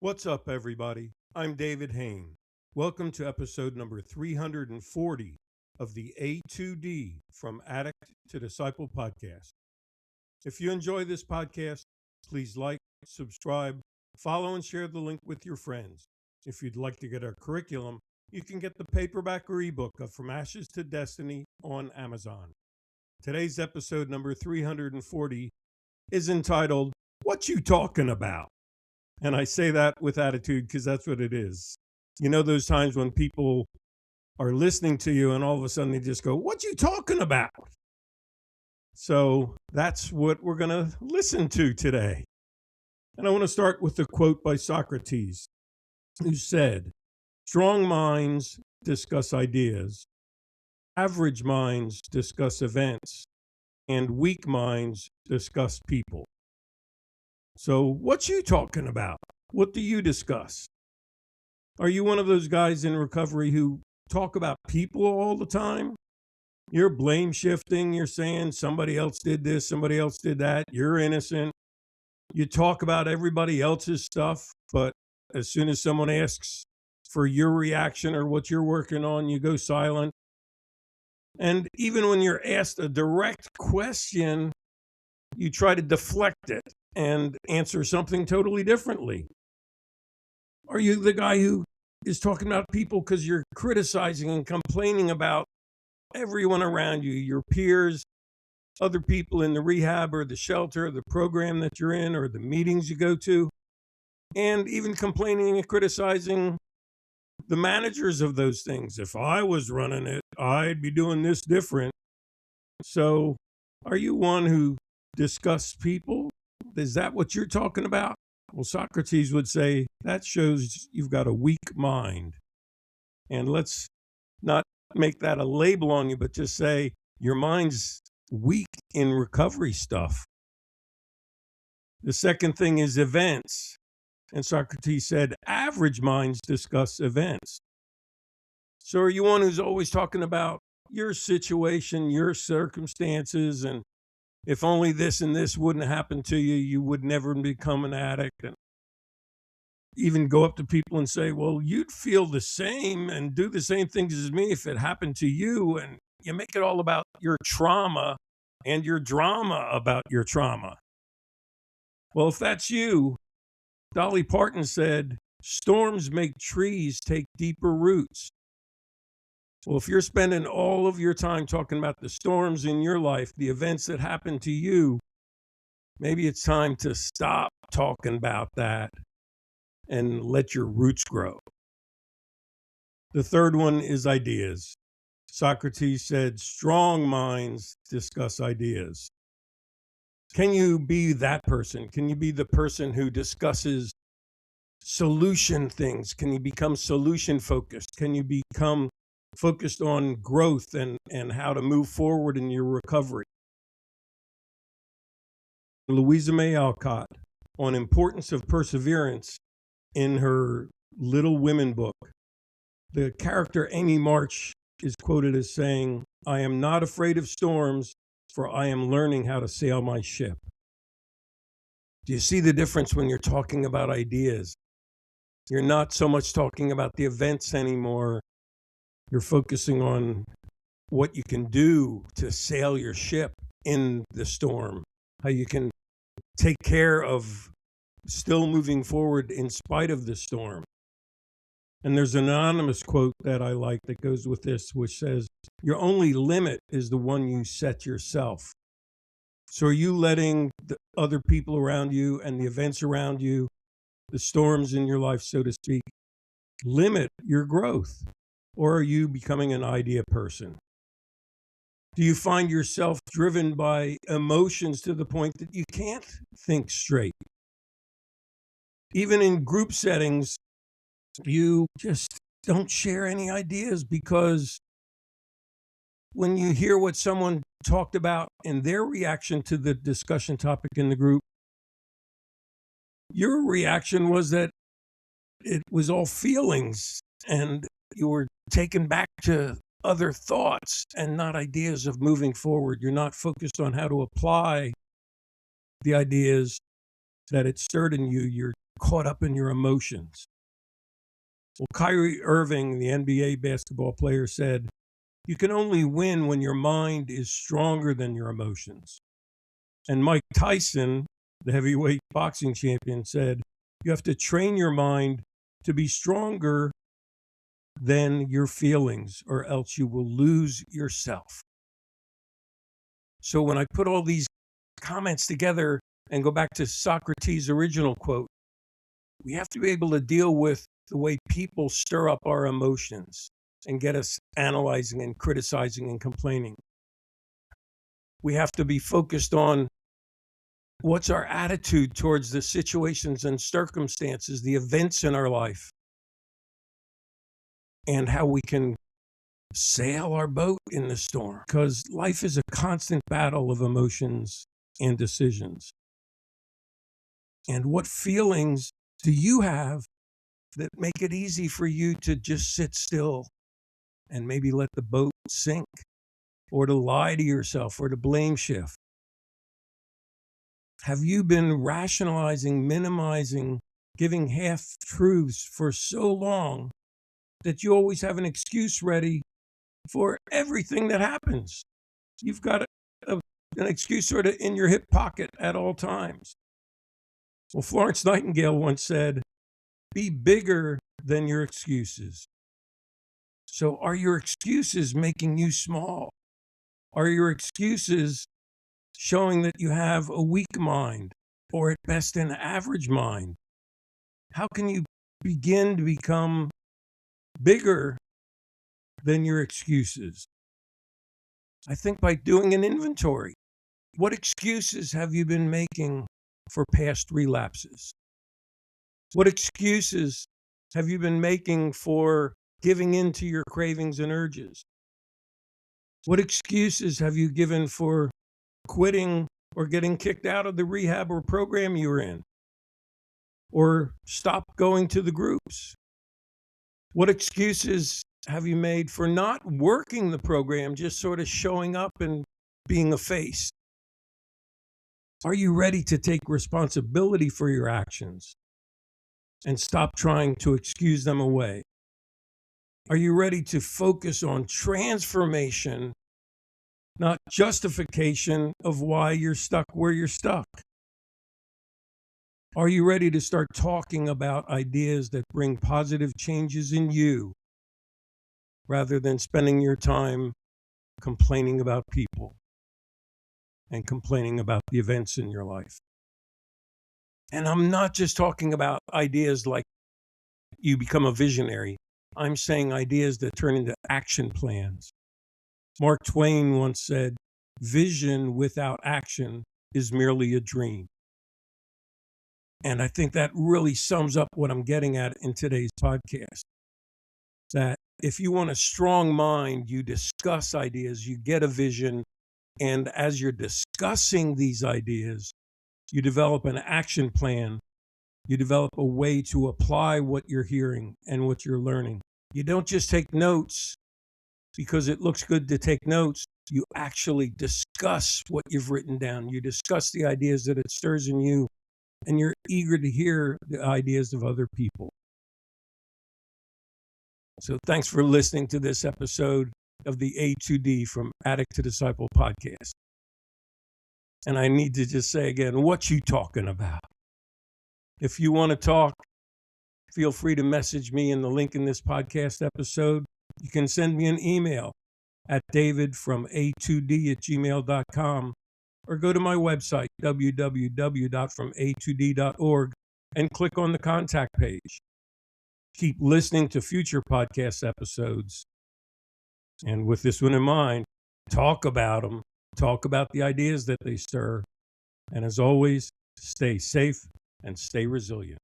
What's up, everybody? I'm David Hain. Welcome to episode number 340 of the A2D From Addict to Disciple podcast. If you enjoy this podcast, please like, subscribe, follow, and share the link with your friends. If you'd like to get our curriculum, you can get the paperback or ebook of From Ashes to Destiny on Amazon. Today's episode number 340 is entitled, What You Talkin About? And I say that with attitude because that's what it is. You know those times when people are listening to you and all of a sudden they just go, what you talking about? So that's what we're going to listen to today. And I want to start with a quote by Socrates, who said, strong minds discuss ideas, average minds discuss events, and weak minds discuss people. So what you talking about? What do you discuss? Are you one of those guys in recovery who talk about people all the time? You're blame shifting. You're saying somebody else did this, somebody else did that. You're innocent. You talk about everybody else's stuff, but as soon as someone asks for your reaction or what you're working on, you go silent. And even when you're asked a direct question, you try to deflect it and answer something totally differently. Are you the guy who is talking about people because you're criticizing and complaining about everyone around you, your peers, other people in the rehab or the shelter, or the program that you're in, or the meetings you go to, and even complaining and criticizing the managers of those things? If I was running it, I'd be doing this different. So are you one who discuss people? Is that what you're talking about? Well, Socrates would say that shows you've got a weak mind. And let's not make that a label on you, but just say your mind's weak in recovery stuff. The second thing is events. And Socrates said average minds discuss events. So are you one who's always talking about your situation, your circumstances, and if only this and this wouldn't happen to you, you would never become an addict? And even go up to people and say, well, you'd feel the same and do the same things as me if it happened to you. And you make it all about your trauma and your drama about your trauma. Well, if that's you, Dolly Parton said, storms make trees take deeper roots. Well, if you're spending all of your time talking about the storms in your life, the events that happen to you, maybe it's time to stop talking about that and let your roots grow. The third one is ideas. Socrates said, strong minds discuss ideas. Can you be that person? Can you be the person who discusses solution things? Can you become solution focused? Can you become focused on growth and how to move forward in your recovery? Louisa May Alcott, on importance of perseverance, in her Little Women book, the character Amy March is quoted as saying, I am not afraid of storms, for I am learning how to sail my ship. Do you see the difference when you're talking about ideas? You're not so much talking about the events anymore. You're focusing on what you can do to sail your ship in the storm, how you can take care of still moving forward in spite of the storm. And there's an anonymous quote that I like that goes with this, which says, your only limit is the one you set yourself. So are you letting the other people around you and the events around you, the storms in your life, so to speak, limit your growth? Or are you becoming an idea person? Do you find yourself driven by emotions to the point that you can't think straight? Even in group settings, you just don't share any ideas because when you hear what someone talked about and their reaction to the discussion topic in the group, your reaction was that it was all feelings and you were taken back to other thoughts and not ideas of moving forward. You're not focused on how to apply the ideas that it stirred in you. You're caught up in your emotions. Well, Kyrie Irving, the NBA basketball player, said, "You can only win when your mind is stronger than your emotions." And Mike Tyson, the heavyweight boxing champion, said, "You have to train your mind to be stronger than your feelings, or else you will lose yourself." So when I put all these comments together and go back to Socrates' original quote, we have to be able to deal with the way people stir up our emotions and get us analyzing and criticizing and complaining. We have to be focused on what's our attitude towards the situations and circumstances, the events in our life, and how we can sail our boat in the storm. Because life is a constant battle of emotions and decisions. And what feelings do you have that make it easy for you to just sit still and maybe let the boat sink, or to lie to yourself, or to blame shift? Have you been rationalizing, minimizing, giving half truths for so long that you always have an excuse ready for everything that happens? You've got an excuse sort of in your hip pocket at all times. Well, Florence Nightingale once said, "Be bigger than your excuses." So are your excuses making you small? Are your excuses showing that you have a weak mind, or at best an average mind? How can you begin to become bigger than your excuses? I think by doing an inventory. What excuses have you been making for past relapses? What excuses have you been making for giving in to your cravings and urges? What excuses have you given for quitting or getting kicked out of the rehab or program you were in? Or stop going to the groups? What excuses have you made for not working the program, just sort of showing up and being a face? Are you ready to take responsibility for your actions and stop trying to excuse them away? Are you ready to focus on transformation, not justification of why you're stuck where you're stuck? Are you ready to start talking about ideas that bring positive changes in you, rather than spending your time complaining about people and complaining about the events in your life? And I'm not just talking about ideas like you become a visionary. I'm saying ideas that turn into action plans. Mark Twain once said, "Vision without action is merely a dream." And I think that really sums up what I'm getting at in today's podcast. That if you want a strong mind, you discuss ideas, you get a vision, and as you're discussing these ideas, you develop an action plan. You develop a way to apply what you're hearing and what you're learning. You don't just take notes because it looks good to take notes. You actually discuss what you've written down. You discuss the ideas that it stirs in you, and you're eager to hear the ideas of other people. So thanks for listening to this episode of the A2D from Addict to Disciple podcast. And I need to just say again, what you talking about? If you want to talk, feel free to message me in the link in this podcast episode. You can send me an email at davidfroma2d@gmail.com, or go to my website, www.froma2d.org, and click on the contact page. Keep listening to future podcast episodes. And with this one in mind, talk about them. Talk about the ideas that they stir. And as always, stay safe and stay resilient.